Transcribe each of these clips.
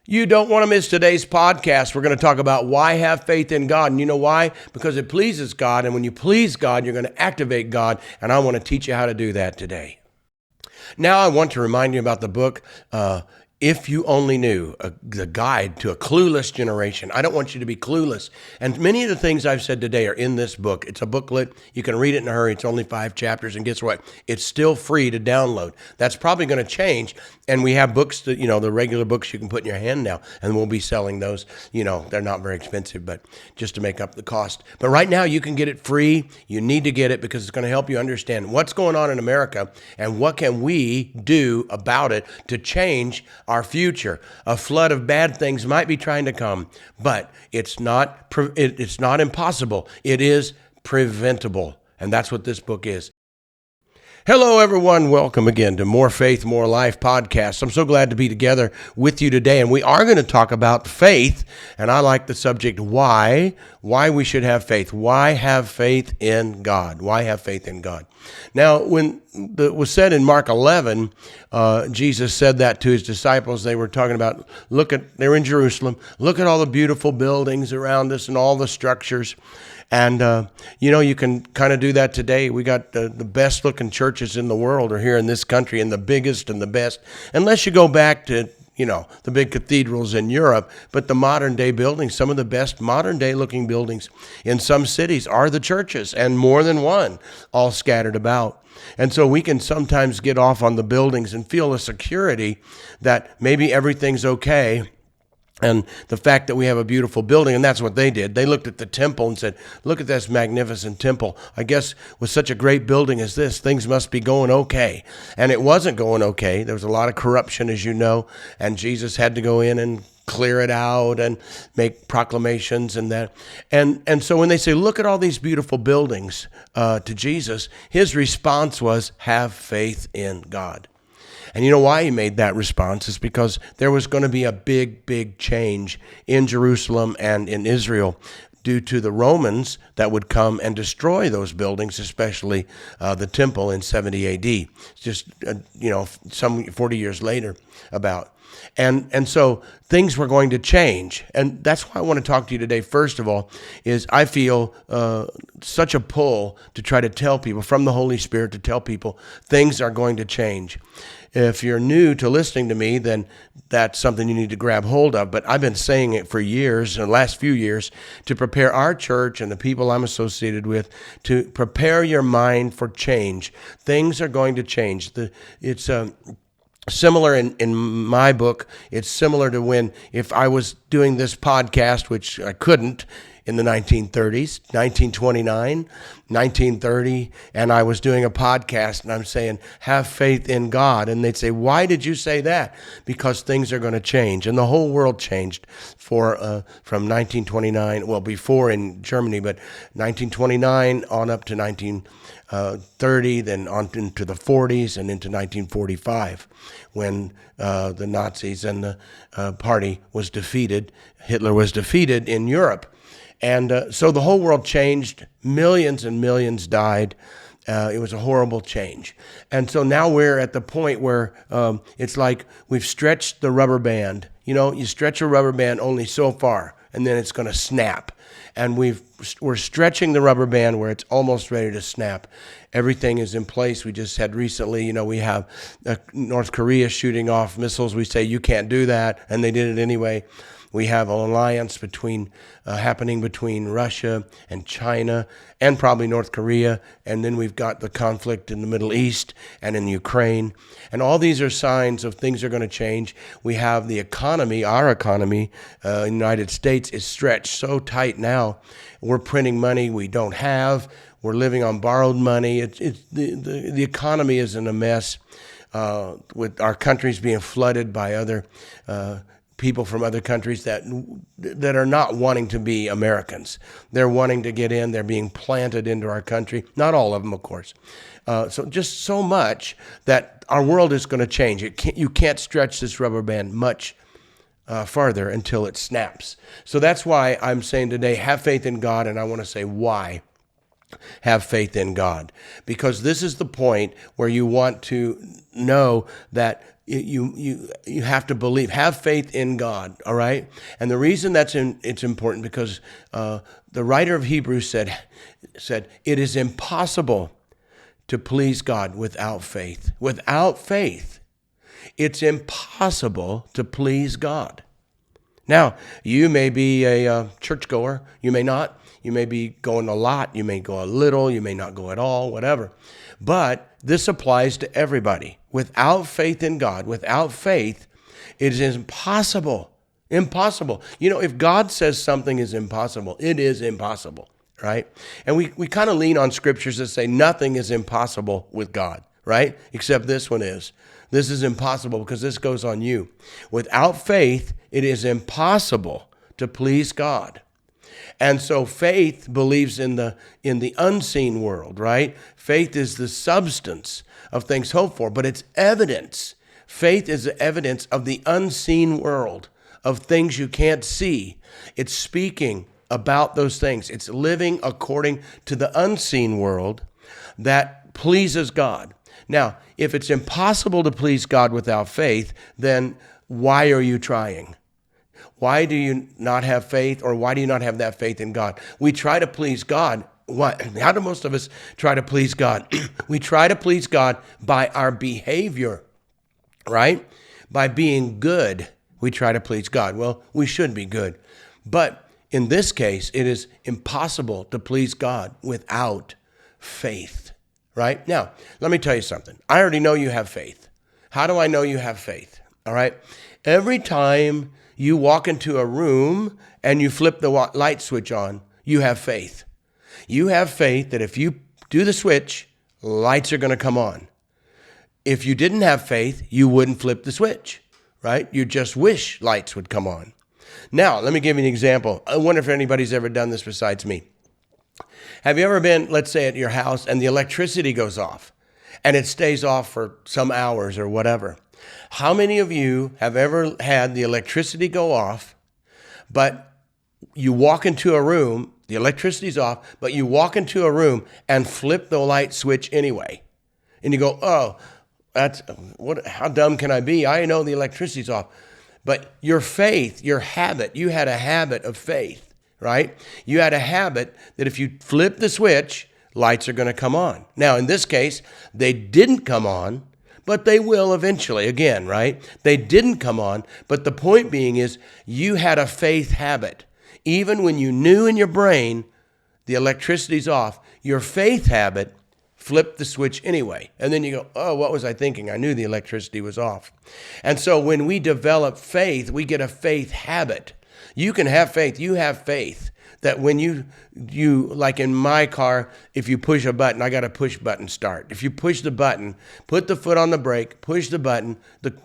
You don't want to miss today's podcast. We're going to talk about why have faith in God. And you know why? Because it pleases God. And when you please God, you're going to activate God. And I want to teach you how to do that today. Now I want to remind you about the book, If You Only Knew, the guide to a clueless generation. I don't want you to be clueless. And many of the things I've said today are in this book. It's a booklet. You can read it in a hurry. It's only 5 chapters. And guess what? It's still free to download. That's probably going to change. And we have books that, the regular books you can put in your hand now. And we'll be selling those. They're not very expensive, but just to make up the cost. But right now you can get it free. You need to get it because it's going to help you understand what's going on in America and what can we do about it to change our future. A flood of bad things might be trying to come, but it's not impossible. It is preventable. And that's what this book is. Hello, everyone. Welcome again to More Faith, More Life podcast. I'm so glad to be together with you today. And we are going to talk about faith. And I like the subject, why we should have faith. Why have faith in God? Why have faith in God? Now, when it was said in Mark 11, Jesus said that to his disciples. They were talking about, they're in Jerusalem. Look at all the beautiful buildings around us and all the structures. And, you can kind of do that today. We got the best looking churches in the world are here in this country, and the biggest and the best, unless you go back to, the big cathedrals in Europe. But the modern day buildings, some of the best modern day looking buildings in some cities are the churches, and more than one, all scattered about. And so we can sometimes get off on the buildings and feel a security that maybe everything's okay. And the fact that we have a beautiful building, and that's what they did. They looked at the temple and said, look at this magnificent temple. I guess with such a great building as this, things must be going okay. And it wasn't going okay. There was a lot of corruption, as you know, and Jesus had to go in and clear it out and make proclamations and that. And so when they say, look at all these beautiful buildings to Jesus, his response was, have faith in God. And you know why he made that response? Is because there was going to be a big change in Jerusalem and in Israel due to the Romans that would come and destroy those buildings, especially the temple in 70 AD. Just, some 40 years later about. And so things were going to change. And that's why I want to talk to you today. First of all, is I feel such a pull to try to tell people from the Holy Spirit to tell people things are going to change. If you're new to listening to me, then that's something you need to grab hold of. But I've been saying it for years, the last few years, to prepare our church and the people I'm associated with to prepare your mind for change. Things are going to change. It's similar in my book. It's similar to if I was doing this podcast, which I couldn't in the 1930s, 1929, 1930, and I was doing a podcast and I'm saying, have faith in God. And they'd say, why did you say that? Because things are going to change. And the whole world changed from 1929, well, before in Germany, but 1929 on up to 1930, then on into the 40s and into 1945, when the Nazis and the party was defeated. Hitler was defeated in Europe. And so the whole world changed. Millions and millions died. It was a horrible change. And so now we're at the point where it's like we've stretched the rubber band. You stretch a rubber band only so far, and then it's going to snap. And we're stretching the rubber band where it's almost ready to snap. Everything is in place. We just had recently, we have North Korea shooting off missiles. We say, you can't do that, and they did it anyway. We have an alliance happening between Russia and China and probably North Korea. And then we've got the conflict in the Middle East and in Ukraine. And all these are signs of things are going to change. We have the economy, our economy, in the United States is stretched so tight now. We're printing money we don't have. We're living on borrowed money. The economy is in a mess, with our countries being flooded by other people from other countries that are not wanting to be Americans. They're wanting to get in. They're being planted into our country. Not all of them, of course. So just so much that our world is going to change. You can't stretch this rubber band much farther until it snaps. So that's why I'm saying today, have faith in God, and I want to say why. Have faith in God. Because this is the point where you want to know that you have to believe, have faith in God, all right? And the reason it's important because the writer of Hebrews said, it is impossible to please God without faith. Without faith, it's impossible to please God. Now, you may be a churchgoer, you may not. You may be going a lot, you may go a little, you may not go at all, whatever. But this applies to everybody. Without faith in God, without faith, it is impossible. Impossible. You know, if God says something is impossible, it is impossible, right? And we kind of lean on scriptures that say nothing is impossible with God, right? Except this one is. This is impossible because this goes on you. Without faith, it is impossible to please God. And so faith believes in the unseen world, right? Faith is the substance of things hoped for, but it's evidence. Faith is the evidence of the unseen world, of things you can't see. It's speaking about those things. It's living according to the unseen world that pleases God. Now, if it's impossible to please God without faith, then why are you trying? Why do you not have faith, or why do you not have that faith in God? We try to please God. How do most of us try to please God? We try to please God by our behavior, right? By being good, we try to please God. Well, we should be good. But in this case, it is impossible to please God without faith, right? Now, let me tell you something. I already know you have faith. How do I know you have faith? All right? Every time you walk into a room and you flip the light switch on, you have faith. You have faith that if you do the switch, lights are going to come on. If you didn't have faith, you wouldn't flip the switch, right? You just wish lights would come on. Now, let me give you an example. I wonder if anybody's ever done this besides me. Have you ever been, let's say, at your house and the electricity goes off and it stays off for some hours or whatever? How many of you have ever had the electricity go off, but you walk into a room, the electricity's off, but you walk into a room and flip the light switch anyway? And you go, oh, how dumb can I be? I know the electricity's off. But your faith, your habit, you had a habit of faith, right? You had a habit that if you flip the switch, lights are going to come on. Now, in this case, they didn't come on, but they will eventually again, right? They didn't come on, but the point being is you had a faith habit. Even when you knew in your brain the electricity's off, your faith habit flipped the switch anyway. And then you go, oh, what was I thinking? I knew the electricity was off. And so when we develop faith, we get a faith habit. You can have faith. You have faith that when you like in my car, if you push a button, I got a push button start. If you push the button, put the foot on the brake, push the button,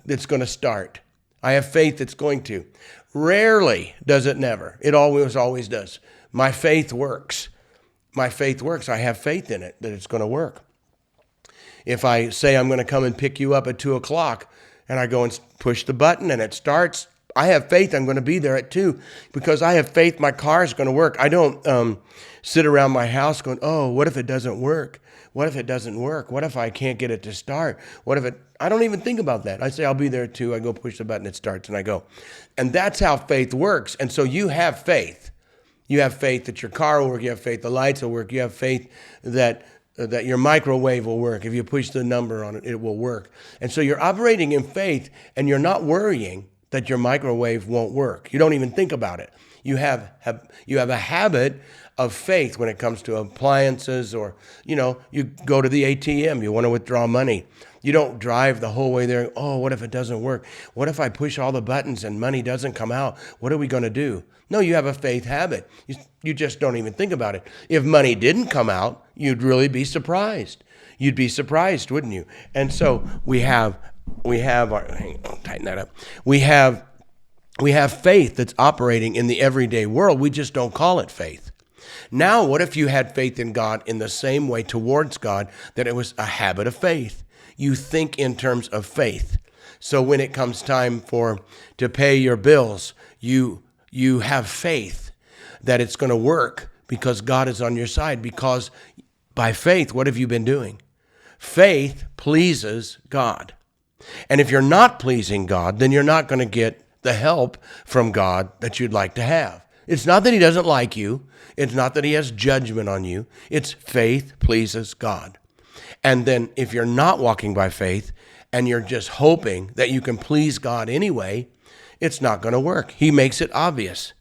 it's going to start. I have faith it's going to. Rarely does it never. It always does. My faith works. My faith works. I have faith in it that it's going to work. If I say I'm going to come and pick you up at 2:00 and I go and push the button and it starts, I have faith I'm going to be there at 2 because I have faith my car is going to work. I don't sit around my house going, oh, what if it doesn't work? What if it doesn't work? What if I can't get it to start? I don't even think about that. I say, I'll be there at 2. I go push the button, it starts, and I go. And that's how faith works. And so you have faith. You have faith that your car will work. You have faith the lights will work. You have faith that your microwave will work. If you push the number on it, it will work. And so you're operating in faith, and you're not worrying that your microwave won't work. You don't even think about it. You have a habit of faith when it comes to appliances, or, you go to the ATM, you want to withdraw money. You don't drive the whole way there. Oh, what if it doesn't work? What if I push all the buttons and money doesn't come out? What are we going to do? No, you have a faith habit. You just don't even think about it. If money didn't come out, you'd really be surprised. You'd be surprised, wouldn't you? And so we have tighten that up. We have faith that's operating in the everyday world. We just don't call it faith. Now, what if you had faith in God in the same way towards God that it was a habit of faith? You think in terms of faith. So when it comes time to pay your bills, you have faith that it's going to work because God is on your side. Because by faith, what have you been doing? Faith pleases God. And if you're not pleasing God, then you're not going to get the help from God that you'd like to have. It's not that he doesn't like you. It's not that he has judgment on you. It's faith pleases God. And then if you're not walking by faith and you're just hoping that you can please God anyway, it's not going to work. He makes it obvious.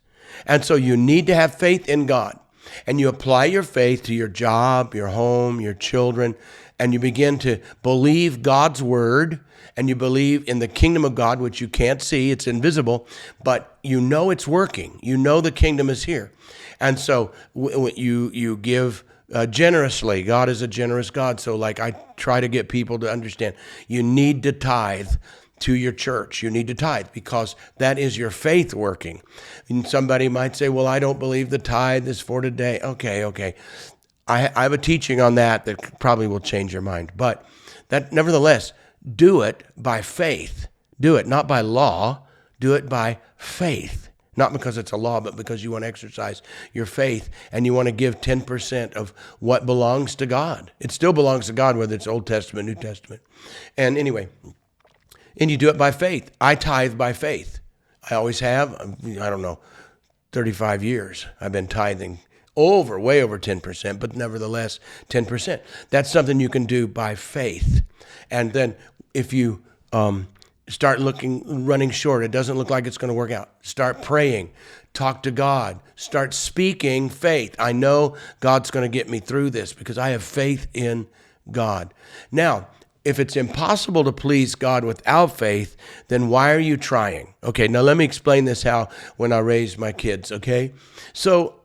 And so you need to have faith in God. And you apply your faith to your job, your home, your children, and you begin to believe God's word, and you believe in the kingdom of God, which you can't see, it's invisible, but you know it's working. You know the kingdom is here. And so you give generously. God is a generous God. So like I try to get people to understand, you need to tithe to your church. You need to tithe because that is your faith working. And somebody might say, well, I don't believe the tithe is for today. Okay. I have a teaching on that probably will change your mind. But that nevertheless, do it by faith. Do it not by law. Do it by faith. Not because it's a law, but because you want to exercise your faith and you want to give 10% of what belongs to God. It still belongs to God, whether it's Old Testament, New Testament. And anyway, and you do it by faith. I tithe by faith. I always have. 35 years I've been tithing way over 10%, but nevertheless 10%. That's something you can do by faith. And then if you start running short, it doesn't look like it's going to work out. Start praying. Talk to God. Start speaking faith. I know God's going to get me through this because I have faith in God. Now, if it's impossible to please God without faith, then why are you trying? Okay, now let me explain this when I raised my kids, okay? So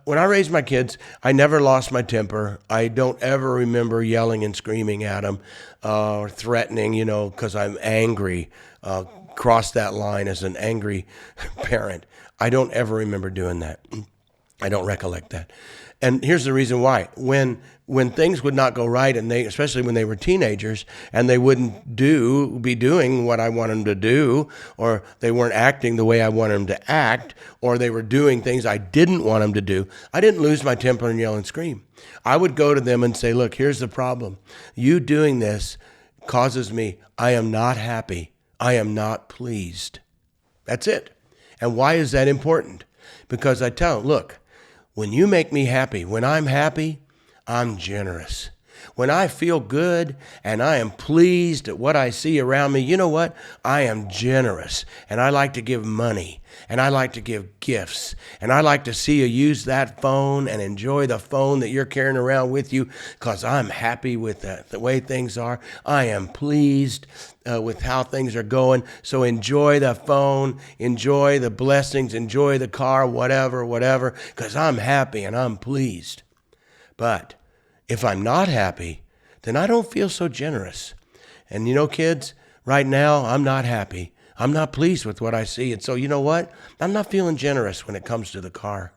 when I raised my kids, I never lost my temper. I don't ever remember yelling and screaming at them or threatening, because I'm angry, cross that line as an angry parent. I don't ever remember doing that. I don't recollect that. And here's the reason why. When things would not go right, and especially when they were teenagers, and they wouldn't be doing what I want them to do, or they weren't acting the way I wanted them to act, or they were doing things I didn't want them to do, I didn't lose my temper and yell and scream. I would go to them and say, look, here's the problem. You doing this causes me, I am not happy. I am not pleased. That's it. And why is that important? Because I tell them, look, when you make me happy, when I'm happy, I'm generous. When I feel good and I am pleased at what I see around me, you know what? I am generous, and I like to give money, and I like to give gifts, and I like to see you use that phone and enjoy the phone that you're carrying around with you because I'm happy with the way things are. I am pleased with how things are going. So enjoy the phone, enjoy the blessings, enjoy the car, whatever, because I'm happy and I'm pleased. But if I'm not happy, then I don't feel so generous. And kids, right now, I'm not happy. I'm not pleased with what I see. And so you know what? I'm not feeling generous when it comes to the car.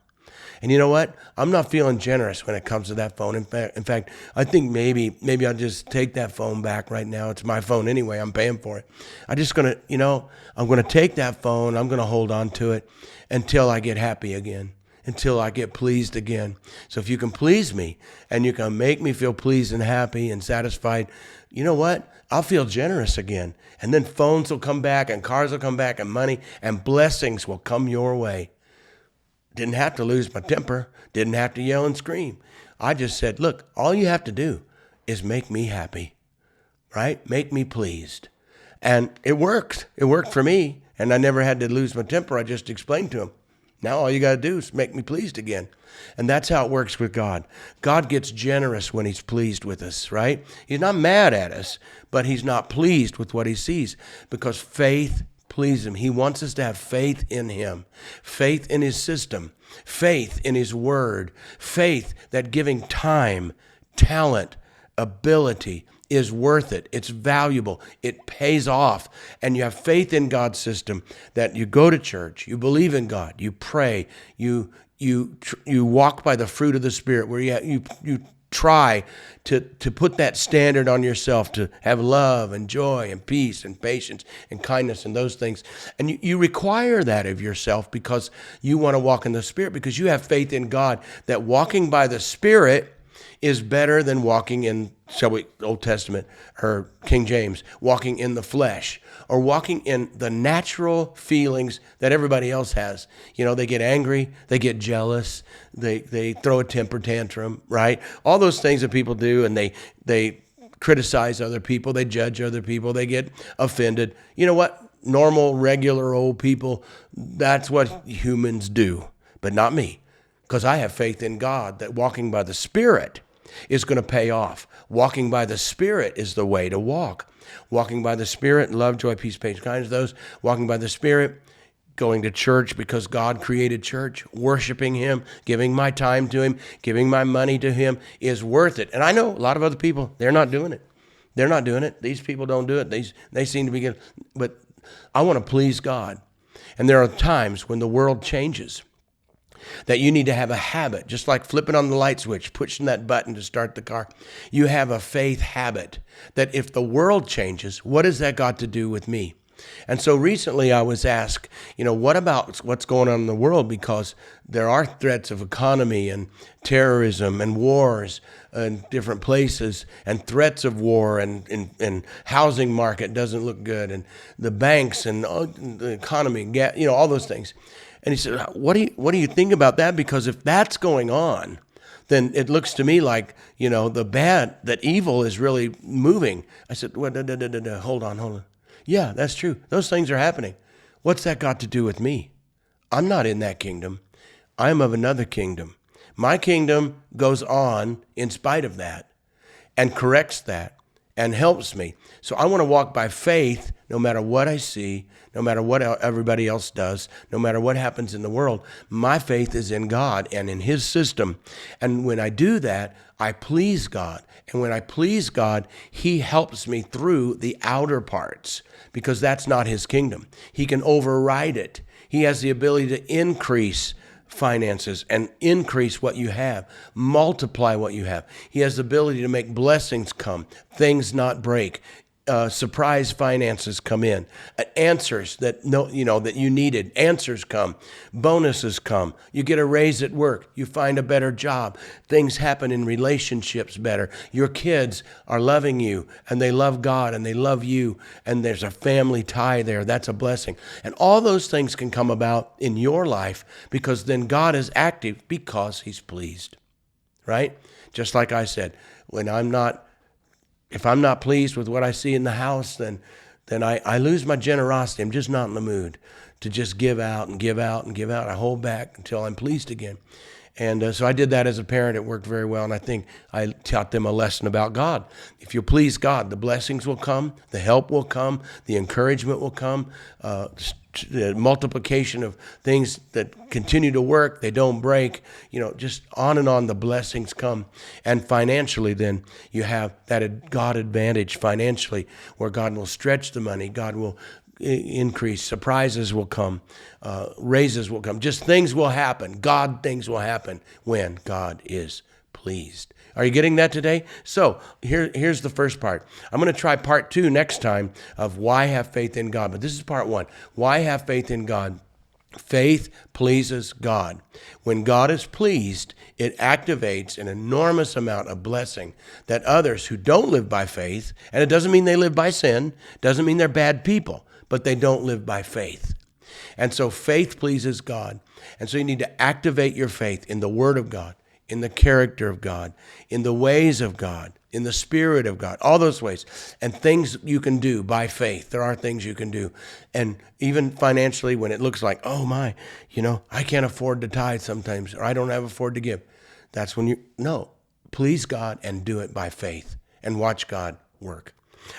And you know what? I'm not feeling generous when it comes to that phone. In fact, I think maybe I'll just take that phone back right now. It's my phone anyway. I'm paying for it. I'm just going to, I'm going to take that phone. I'm going to hold on to it until I get happy again, until I get pleased again. So if you can please me and you can make me feel pleased and happy and satisfied, you know what? I'll feel generous again. And then phones will come back and cars will come back and money and blessings will come your way. Didn't have to lose my temper. Didn't have to yell and scream. I just said, look, all you have to do is make me happy, right? Make me pleased. And it worked. It worked for me. And I never had to lose my temper. I just explained to him. Now all you got to do is make me pleased again. And that's how it works with God. God gets generous when he's pleased with us, right? He's not mad at us, but he's not pleased with what he sees because faith pleases him. He wants us to have faith in him, faith in his system, faith in his word, faith that giving time, talent, ability is worth it. It's valuable. It pays off. And you have faith in God's system that you go to church, you believe in God, you pray, you walk by the fruit of the Spirit where you try to put that standard on yourself to have love and joy and peace and patience and kindness and those things. And you require that of yourself because you want to walk in the Spirit, because you have faith in God that walking by the Spirit is better than walking in, shall we, Old Testament or King James, walking in the flesh or walking in the natural feelings that everybody else has. They get angry, they get jealous, they throw a temper tantrum, right? All those things that people do, and they criticize other people, they judge other people, they get offended. You know what? Normal, regular old people, that's what humans do, but not me, because I have faith in God that walking by the Spirit is going to pay off. Walking by the Spirit is the way to walk. Walking by the Spirit, love, joy, peace, patience, kindness, those. Walking by the Spirit, going to church because God created church, worshiping Him, giving my time to Him, giving my money to Him is worth it. And I know a lot of other people, they're not doing it. They're not doing it. These people don't do it. They seem to be good. But I want to please God. And there are times when the world changes that you need to have a habit, just like flipping on the light switch, pushing that button to start the car. You have a faith habit that if the world changes, what has that got to do with me? And so recently I was asked, what about what's going on in the world? Because there are threats of economy and terrorism and wars in different places and threats of war and housing market doesn't look good and the banks and the economy, all those things. And he said, what do you think about that? Because if that's going on, then it looks to me like, that evil is really moving. I said, hold on. Yeah, that's true. Those things are happening. What's that got to do with me? I'm not in that kingdom. I'm of another kingdom. My kingdom goes on in spite of that and corrects that and helps me. So I want to walk by faith no matter what I see, no matter what everybody else does, no matter what happens in the world. My faith is in God and in His system. And when I do that, I please God. And when I please God, He helps me through the outer parts because that's not His kingdom. He can override it. He has the ability to increase finances and increase what you have, multiply what you have. He has the ability to make blessings come, things not break. Surprise finances come in, answers that that you needed. Answers come, bonuses come. You get a raise at work. You find a better job. Things happen in relationships better. Your kids are loving you, and they love God, and they love you, and there's a family tie there. That's a blessing, and all those things can come about in your life because then God is active because He's pleased, right? Just like I said, if I'm not pleased with what I see in the house, then I lose my generosity. I'm just not in the mood to just give out and give out and give out. I hold back until I'm pleased again. And so I did that as a parent. It worked very well. And I think I taught them a lesson about God. If you please God, the blessings will come, the help will come, the encouragement will come, the multiplication of things that continue to work, they don't break, just on and on the blessings come. And financially then you have that God advantage financially where God will stretch the money, God will increase, surprises will come, raises will come, just things will happen. Things will happen when God is pleased. Are you getting that today? So here's the first part. I'm going to try part 2 next time of why have faith in God. But this is part 1. Why have faith in God? Faith pleases God. When God is pleased, it activates an enormous amount of blessing that others who don't live by faith, and it doesn't mean they live by sin, doesn't mean they're bad people, but they don't live by faith. And so faith pleases God. And so you need to activate your faith in the Word of God, in the character of God, in the ways of God, in the Spirit of God, all those ways. And things you can do by faith. There are things you can do. And even financially, when it looks like, oh my, I can't afford to tithe sometimes, or I don't afford to give. That's when please God and do it by faith and watch God work.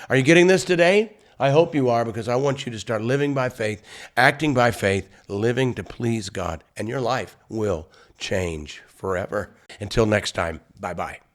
Are you getting this today? I hope you are, because I want you to start living by faith, acting by faith, living to please God, and your life will change forever. Until next time, bye-bye.